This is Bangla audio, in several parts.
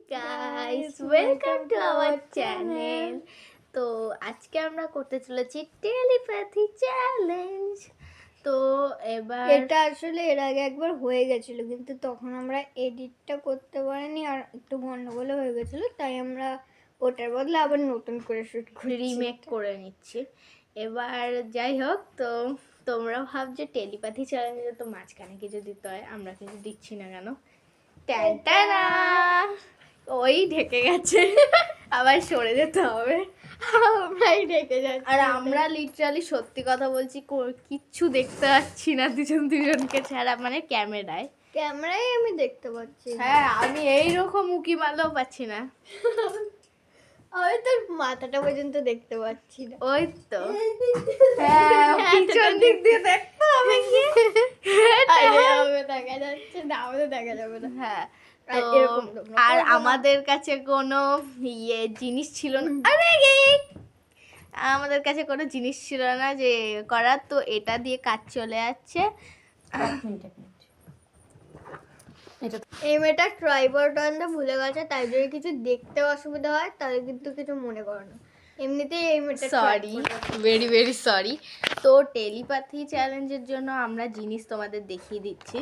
guys, welcome to our channel. তো আজকে আমরা করতে চলেছি টেলিপ্যাথি চ্যালেঞ্জ। তো এবার এটা আসলে এর আগে একবার হয়ে গেছিল, কিন্তু তখন আমরা এডিটটা করতে পারিনি আর একটু গন্ডগোল হয়ে গেছিল, তাই আমরা ওটার বদলে আবার নতুন করে শুট করি, রিমেক করে নিচ্ছি। এবার যাই হোক, তো তোমরা ভাবছো টেলিপ্যাথি চ্যালেঞ্জে তো মাঝখানে কিছু দিতে হয়, আমরা কিছু দিচ্ছি না কেন? ট্যান্টানা, ওই ঢেকে গেছে, আবার সরে যেতে হবে। আমরাই ঢেকে যাচ্ছি। আর আমরা লিটারালি সত্যি কথা বলছি, কিচ্ছু দেখতে পাচ্ছি না দুজনকে ছাড়া, মানে ক্যামেরায় আমি দেখতে পাচ্ছি। হ্যাঁ, আমি এইরকম উকি মারলেও পাচ্ছি না। আমি তোর মাথাটা পর্যন্ত দেখতে পাচ্ছি না। ওই তো হ্যাঁ, পিছন দিক দিয়ে দেখতে হবে কি? দেখা যাচ্ছে না, আমাদের দেখা যাবে না। হ্যাঁ, আর তো এরকম আর আমাদের কাছে কোনো জিনিস ছিল না। আরে আমাদের কাছে কোনো জিনিস ছিল না যে করার, তো এটা দিয়ে কাজ চলে যাচ্ছে। এই মেয়েটা ট্রাইপড আনতে ভুলে গেছে, তাই যদি কিছু দেখতে অসুবিধা হয় তাহলে কিন্তু কিছু মনে করো না। এমনিতেই এই মেয়েটা সরি, ভেরি ভেরি সরি। তো টেলিপ্যাথি চ্যালেঞ্জের জন্য আমরা জিনিস তোমাদের দেখিয়ে দিচ্ছি।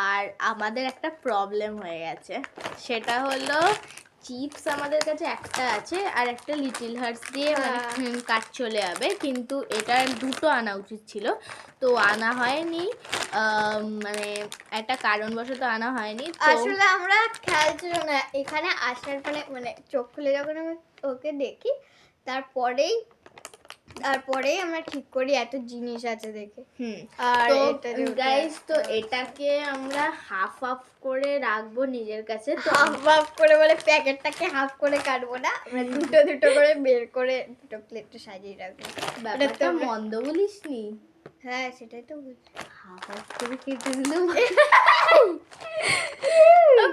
আর আমাদের একটা প্রবলেম হয়ে গেছে, সেটা হলো চিপস আমাদের কাছে একটা আছে আর একটা লিটল হার্টস দিয়ে মানে কাজ চলে যাবে, কিন্তু এটা দুটো আনা উচিত ছিল, তো আনা হয়নি। মানে একটা কারণবশত আনা হয়নি। আসলে আমরা খেয়াল ছিল না এখানে আসার পরে, মানে চোখ খুলে যখন আমি ওকে দেখি তারপরেই আমরা ঠিক করি এত জিনিস আছে দেখে। আর গাইস, তো এটাকে আমরা হাফ হাফ করে রাখবো নিজের কাছে। তো হাফ করে বলে প্যাকেটটাকে হাফ করে কাটবো না, আমরা দুটো করে বের করে দুটো প্লেটে সাজিয়ে রাখবো। ব্যাপারটা মন্দ বলিসনি। হ্যাঁ, সেটাই তো বলছি, হাফ হাফ করে কেটে দিলাম।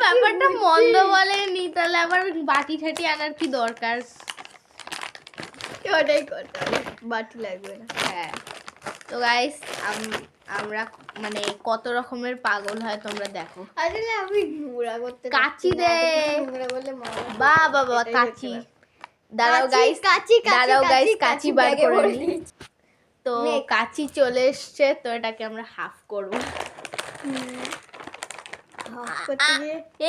ব্যাপারটা মন্দ বলেনি, তাহলে আবার বাটি ঠাটি আনার কি দরকার? ওটাই করতে হবে, বাটি লাগবে না। হ্যাঁ, তো গাইস আমরা মানে কত রকমের পাগল হয় তোমরা দেখো। আসলে আমি নোংরা করতে কাচি দে, নোংরা বললে বাবা কাচি দাঁড়াও গাইস, কাচি বার করে নি। তো কাচি চলে এসছে, তো এটাকে আমরা হাফ করব।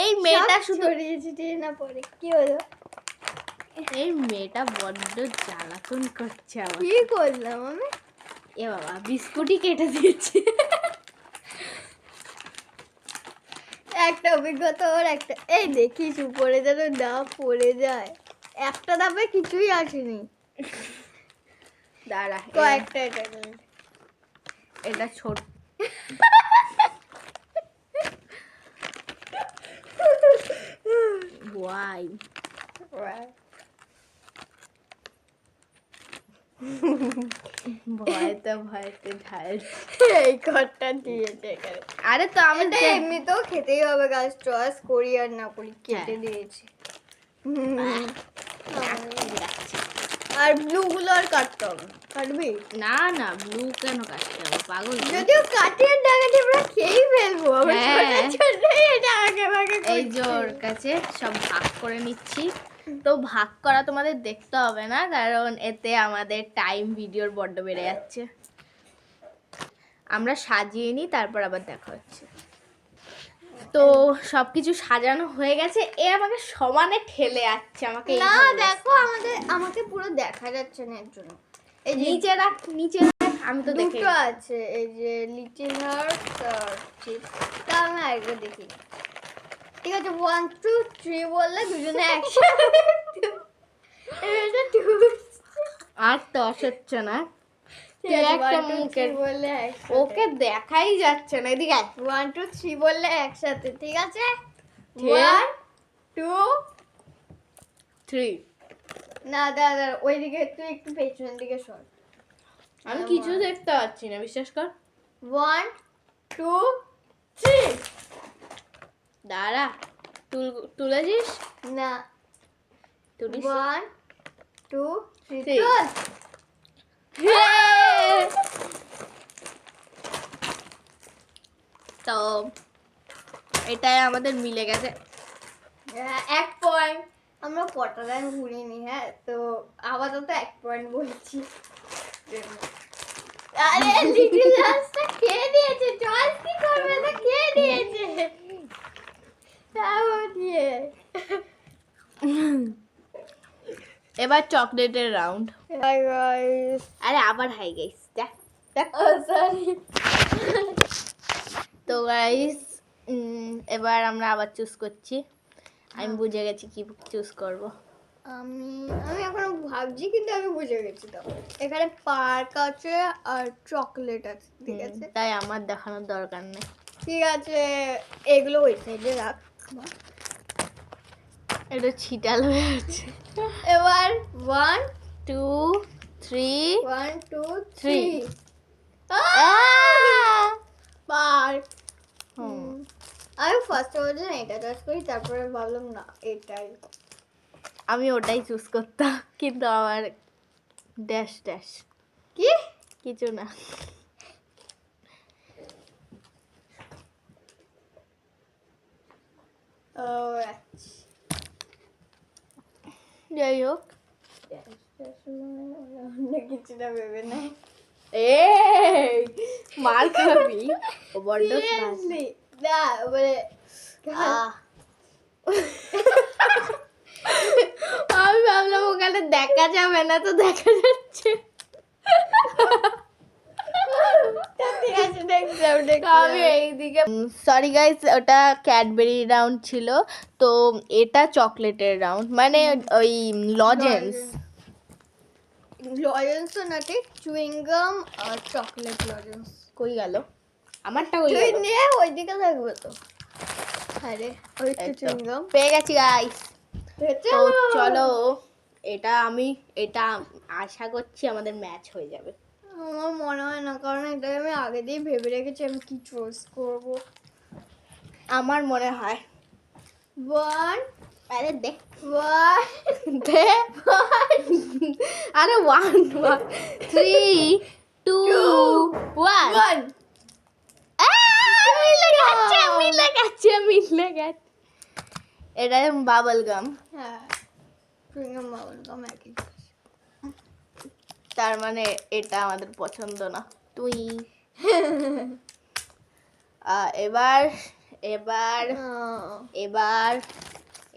এই মেয়েটা শুধু না পড়ে কি হলো? এই মেয়েটা বড্ড জ্বালাতন করছে আমার। কি করলাম আমি? এ বাবা, বিস্কুটই কেটে দিয়েছে। একটা অভিজ্ঞতা ওর একটা, এই দেখিস উপরে যেন ডাব পড়ে যায়, একটা ডাবে কিছুই আসেনি। দাঁড়া, কয়েকটা এটা ছোট। ওয়াই ভয়তে ঢাল এই ঘরটা দিয়েছে এখানে। আরে তো আমি এমনিতেও খেতেই হবে গাছ, চয়েস করি আর না করি কেটে দিয়েছি। আর ব্লু গুলো আর কাটতে হবে? কাটবি না না, ব্লু কেন কাটতে হবে পাগল? যদিও কাটিয়ে ডাকাটি আমরা খেয়েই ফেলবো। এটা আগে ভাগে এই জোর কাছে সব ভাগ করে নিচ্ছি। তো ভাগ করা তোমাদের দেখতে হবে না, কারণ এতে আমাদের টাইম ভিডিওর বড্ড বেড়ে যাচ্ছে। আমরা সাজিয়ে নিই, তারপর আবার দেখা হচ্ছে। তো সবকিছু সাজানো হয়ে গেছে, এ আমাকে সমানে ঠেলে যাচ্ছে আমাকে। না দেখো, আমাকে পুরো দেখা যাচ্ছে না এর জন্য। এই নিচে রাখ, আমি তো দেখি দুটো আছে, এই যে লিটল হার্ট আর চিপস। তা আমি আরেকবার দেখি। ঠিক আছে, 1 2 3 বললে দুজনে একসাথে। এটা আর তো হচ্ছে না, ওকে দেখাই যাচ্ছে না। এদিকে 1 2 3 বললে একসাথে, ঠিক আছে? 1 2 3। না দাদা, ওইদিকে একটু পেছনের দিকে সর। আমি কিছু দেখতে পাচ্ছি না, বিশ্বাস কর। 1 2 3। দাঁড়া, তুলেছিস না, 1 2 3 তো এটাই আমাদের মিলে গেছে। এক পয়েন্ট। আমরা কটা লাইন ভুলিনি, হ্যাঁ, তো আপাতত 1 পয়েন্ট বলছি। আরে লিটল হার্টসটা খেয়ে দিয়েছে, চয়েস কি করবে, না খেয়ে দিয়েছে। তাও দিয়ে এবার চকলেটের রাউন্ড। হাই গাইস, আরে আবার হাই গাইস, দেখ দেখ। ও সরি। তো গাইস এবার আমরা আবার চুজ করছি। আমি বুঝে গেছি কি চুজ করব। আমি এখনো ভাবছি, কিন্তু আমি বুঝে গেছি। তো এখানে পার্ক আছে আর চকলেট আছে, ঠিক আছে। তাই আমার দেখানোর দরকার নেই। ঠিক আছে, এগুলো ওই সাইডে রাখ। এটা ছিটাল হয়ে আছে। এবার 1 2 3 1 2 Three. 3 পার্ক। আমি ফার্স্ট বলছি না এটা চয়েস করি, তারপরে ভাবলাম না এটাই। আমি ওটাই চুজ করতাম, কিন্তু আমার ড্যাশ ড্যাশ কি কিছু না। ও আচ্ছা, যাই হোক, অন্য কিছু না ভেবে নাই। এই মার খাবি। ও বড্ড Seriously, না মানে আহ। আমি ভাবলাম ওখানে দেখা যাবে না, তো দেখা যাচ্ছে। ঠিক আছে, দেখলাম আমি এইদিকে সরি গাইস, ওটা ক্যাডবেরি রাউন্ড ছিল, তো এটা চকলেটের রাউন্ড, মানে ওই লজেন্স। লজেন্স না, ঠিক চুইং গাম আর চকলেট লজেন্স। কই গেল আমারটা? কই তুই গেল? নিয়ে ওইদিকে থাকবে তো। আরে ওই তো এই তো, চুইং গাম। পেয়ে গেছি গাইস। তো চলো, এটা আশা করছি আমাদের ম্যাচ হয়ে যাবে। আমার মনে হয় না, কারণ এটা আমি আগে দিয়ে ভেবে রেখেছি আমি কি চয়েস করব। আমার মনে হয় 1 আরে দেখ 1 দে আরে 1 3 2 1 1 মিলে গেছে। এটা বাবল গাম, হ্যাঁ, চুইং গাম বাবল গাম একই। তার মানে এটা আমাদের পছন্দ না। তুই এবার এবার এবার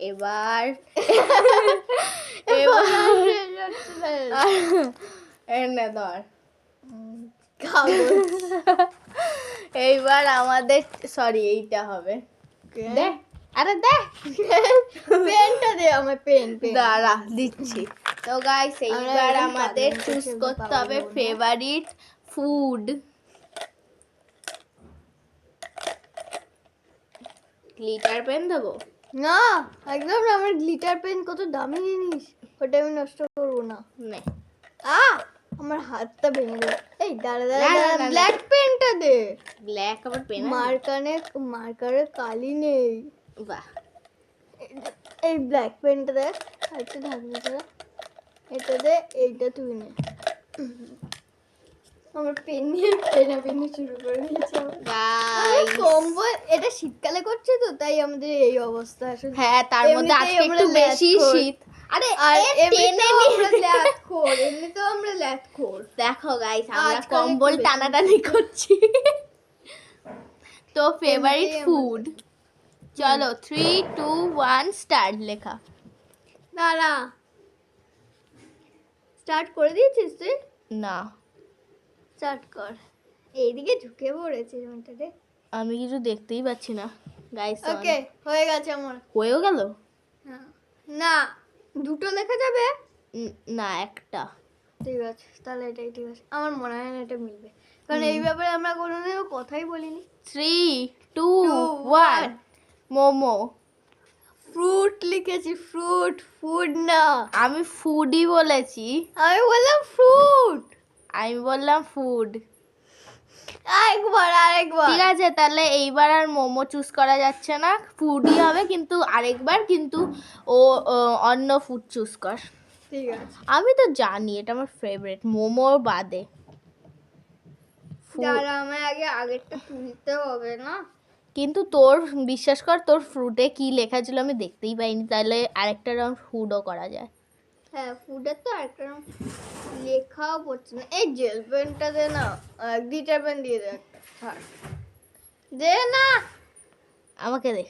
এবার এনে ধর। এইবার আমাদের সরি এইটা হবে। দে, আরে দে, পেনটা দে আমার, পেন দাঁড়া দিচ্ছি। তো গাইস এইবার একদম আমাদের কাঁদুন চুজ করতে করতে পারবো হবে না। Favourite food. গ্লিটার পেন দেবো? না, একদম না, আমার গ্লিটার পেন কত দামি জিনিস, ওটা আমি নষ্ট করবো না। নে, আমার হাতটা ভেঙে গেল। এই দাঁড়া না, দাঁড়া না, না, না। ব্ল্যাক পেনটা দে। ব্ল্যাক আবার পেন? মার্কারের কালি নেই। বাহ, এই ব্ল্যাক পেনটা দে, আরেকটা ঢাকনি ছাড়া এটা দে, এইটা তুই নে। আমার পেন নিয়ে পেনাপেনি শুরু করে দিয়েছে। গাইস কম্বল, এটা শীতকালে করছে তো, তাই আমাদের এই অবস্থা আসলে। হ্যাঁ, তার মধ্যে এমনিতেই আজকে আমরা একটু বেশি ল্যাথখোর। শীত। আরে আর টেনে এমনিতেও নি। আমরা ল্যাথখোর, এমনিতেও আমরা ল্যাথখোর। দেখো গাইস, আমরা আজকাল একটু কম্বল বেশি টানাটানি করছি। তো ফেভারিট এমনিতেই ফুড, চলো 3 2 1 স্টার্ট লেখা। দাঁড়া, স্টার্ট করে দিয়েছিস তুই? না, স্টার্ট কর। এইদিকে ঝুঁকে পড়েছে রে। আমি কিছু দেখতেই পাচ্ছি না গাইস। ওকে, হয়ে গেছে আমার। হয়েও গেল? না, দুটো লেখা যাবে। না, একটা। ঠিক আছে, তাহলে এটাই ঠিক আছে। আমার মনে হয় না এটা মিলবে, কারণ এই ব্যাপারে আমরা কোনোদিনও কথাই বলিনি। 3 2 1 1 মোমো। ফ্রুট লিখেছি, ফ্রুট, ফুড না। আমি ফুডই বলেছি। আমি বললাম ফ্রুট। আমি বললাম ফুড। আরেকবার ঠিক আছে, তাহলে এইবার আর মোমো চুজ করা যাচ্ছে না, ফুডই হবে, কিন্তু আরেকবার কিন্তু ও অন্য ফুড চুজ কর। ঠিক আছে, আমি তো জানি এটা আমার ফেভারিট, মোমো বাদে। দাঁড়া, আমার আগেরটা তুলতে হবে না। কিন্তু তোর বিশ্বাস কর, তোর ফ্রুটে কি লেখা ছিল আমি দেখতেই পাইনি, তাহলে আরেকটা রাউন্ড ফুডও করা যায়। হ্যাঁ, ফুডের তো একটা লেখাও পড়ছে না। এই জেল পেনটা দে না, গ্লিটার পেন দিয়ে দে একটা। ছাড়। দে না। আমাকে দে।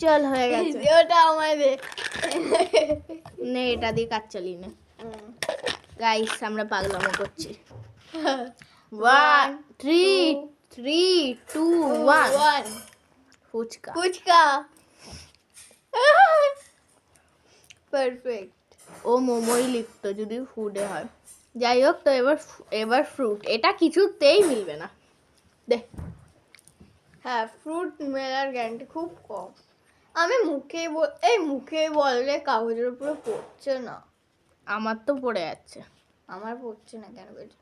চল হয়ে গেছে। ওটা আমায় দে। নে এটা দিয়ে কাজ চালিয়ে নে। গাইস আমরা পাগলামো করছি। 1 3 3 2 1 ফুচকা। ফুচকা। পারফেক্ট। ও মোমোই লিখতো যদি ফুডে হয়। যাই হোক, তো এবার ফ্রুট, এটা কিছুতেই মিলবে না। দে। হ্যাঁ, ফ্রুট মেলার গ্যারান্টি খুব কম। আমি মুখে বললে কাগজের উপরে পড়ছে না। আমার তো পড়ে যাচ্ছে। আমার পড়ছে না কেন বলছি?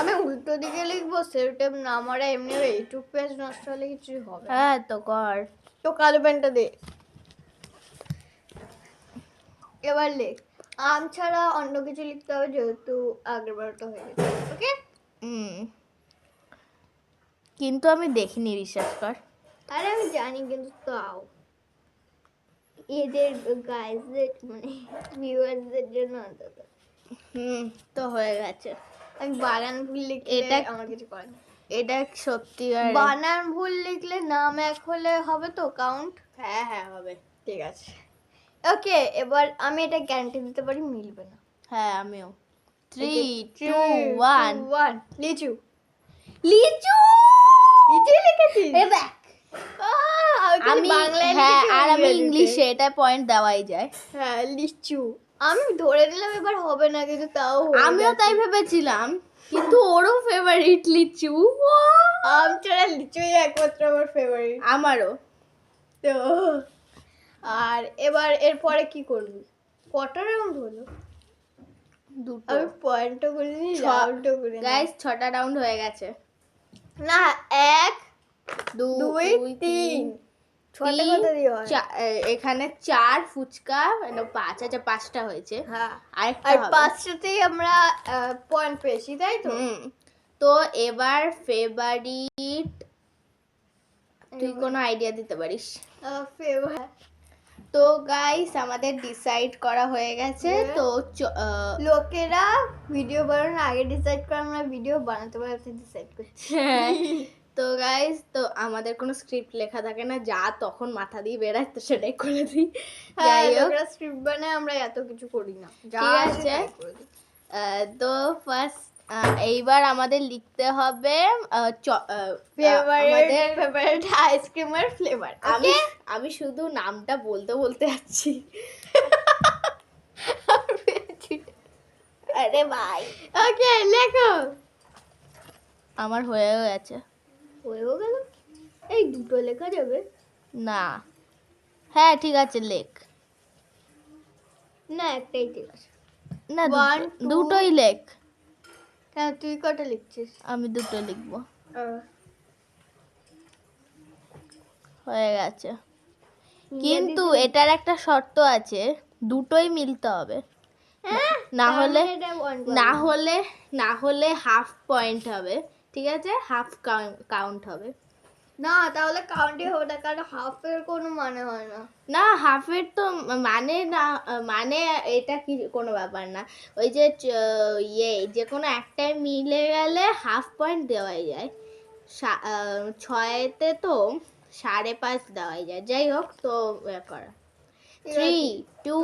আমি উল্টো দিকে লিখবো, সেলটেপ না মারা এমনি এইটুক পেজ নষ্ট হলে কিছু হবে না। হ্যাঁ তো কর। তো কালো পেনটা দে। এবার লেখ। আম ছাড়া অন্য কিছু লিখতে হবে, যেহেতু আগের বারটা হয়ে গেছে। ওকে? কিন্তু আমি দেখিনি, বিশ্বাস কর। আরে আমি জানি, কিন্তু তাও এদের গাইজদের মানে ভিউয়ারদের জন্য অন্তত। তো হয়ে গেছে। আমি বানান ভুল লিখলে এটা- আমার কিছু করে না। এটা সত্যি আর বানান ভুল লিখলে নাম এক হলে হবে তো কাউন্ট? হ্যাঁ হ্যাঁ হবে। ঠিক আছে। ওকে, এবার আমি এটা গ্যারান্টি দিতে পারি মিলবে না। হ্যাঁ আমিও। 3 2 3, 1 2, 1 লিচু। লিচু। লিচু লিখেছিস? এ দেখ, আমি বাংলায় হ্যাঁ লিখেছি, আর আমি ইংরেজিতে। ইংলিশে, এটা পয়েন্ট দেওয়াই যায়। হ্যাঁ, লিচু। আমি ধরে নিলাম এবার হবে না, কিন্তু তাও হয়ে আমিও গেছে। তাই ভেবেছিলাম, কিন্তু ওরও ফেভারিট লিচু। আম ছাড়া লিচুই একমাত্র আমার ফেভারিট। আমারও। তো আর এবার এরপরে কি করবি? কটা রাউন্ড হলো? দুটো। আমি পয়েন্টও করিনি, ছ- রাউন্ডও করিনি। গাইস 6টা রাউন্ড হয়ে গেছে। না, 1 2 2 3 ছটা কথা দিয়ে হয়? এখানে 4 ফুচকা, 5, আচ্ছা 5টা হয়েছে। হ্যাঁ, আরেকটা আর হবে। 5টাতেই আমরা পয়েন্ট পেয়েছি, তাই তো? তো এবার ফেভারিট, তুই কোনো আইডিয়া দিতে পারিস? ফেভারিট তো গাইস আমাদের ডিসাইড করা হয়ে গেছে। হ্যাঁ। তো লোকেরা ভিডিও বানানোর আগে ডিসাইড করে, আমরা ভিডিও বানাতে বানাতে ডিসাইড করছি। তো গাইস, তো আমাদের কোনো স্ক্রিপ্ট লেখা থাকে না, যা তখন মাথা দিয়ে বেরায় তো সেটাই করে দিই। হ্যাঁ, যাই হোক, লোকেরা স্ক্রিপ্ট বানায়, আমরা এত কিছু করি না। যা ঠিক আসে আছে। তাই করে দিই। তো ফার্স্ট এইবার আমাদের লিখতে হবে ফেভারিট আইসক্রিমের ফ্লেভার। আমি আমি শুধু নামটা বলতে বলতে যাচ্ছি। আরে ভাই, ওকে, লেখো। আমার হয়েও গেছে। হয়েও গেল? এই দুটো লেখা যাবে না, হ্যাঁ ঠিক আছে লেখ। না? একটাই ঠিক আছে। না 1 2 দুটোই লেখ। কেন, তুই কটা লিখছিস? আমি দুটো লিখবো। হয়ে গেছে, কিন্তু এটার একটা শর্ত আছে, দুটোই মিলতে হবে। না হলে না হলে হাফ পয়েন্ট হবে, ঠিক আছে, হাফ কাউন্ট হবে। না, তাহলে কাউন্টই হবে না, কারণ হাফের কোনো মানে হয় না। না হাফের তো মানে না, মানে এটা কি কোনো ব্যাপার না। ওই যে যে কোনো একটাই মিলে গেলে হাফ পয়েন্ট দেওয়াই যায়। 6তে তো 5.5 দেওয়াই যায়। যাই হোক, তো করা। 3 2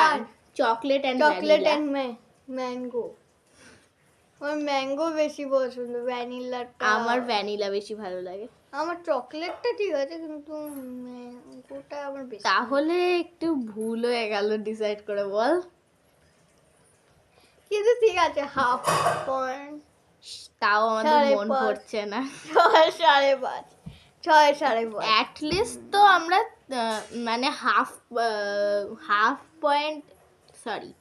1 চকলেট অ্যান্ড ম্যাঙ্গো। আমার ম্যাঙ্গো বেশি পছন্দ, ভ্যানিলাটা। আমার ভ্যানিলা বেশি ভালো লাগে। আমার চকলেটটা ঠিক আছে, কিন্তু ম্যাঙ্গোটা আমার বেশি। তাহলে একটু ভুল হয়ে গেল ডিসাইড করে, বল। কিন্তু ঠিক আছে, হাফ পয়েন্ট। তাও আমাদের মন 5.5 পড়ছে না। 6.5 6.5 অ্যাটলিস্ট তো আমরা মানে হাফ পয়েন্ট, সরি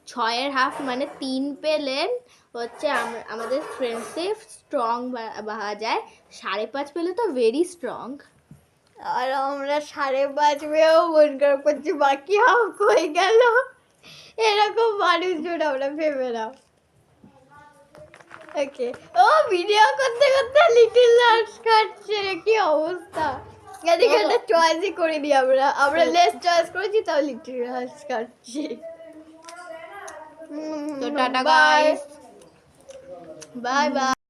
6-এর হাফ মানে 3 পেলেন হচ্ছে আমাদের ফ্রেন্ডশিপ স্ট্রং পাওয়া যায়। 5.5 পেলে তো ভেরি স্ট্রং। আর আমরা 5.5 পেয়েও মন খারাপ করছি, বাকি হাফ হয়ে গেল। এরকম মানুষজন আমরা ভেবে নাও। ওকে, ও ভিডিও করতে করতে লিটল হার্টস খাচ্ছে, কি অবস্থা। এদিকে একটা চয়েসই করে দিই আমরা লেস চয়েস করেছি, তাও লিটল হার্টস খাচ্ছি। তো tata bye guys, bye bye.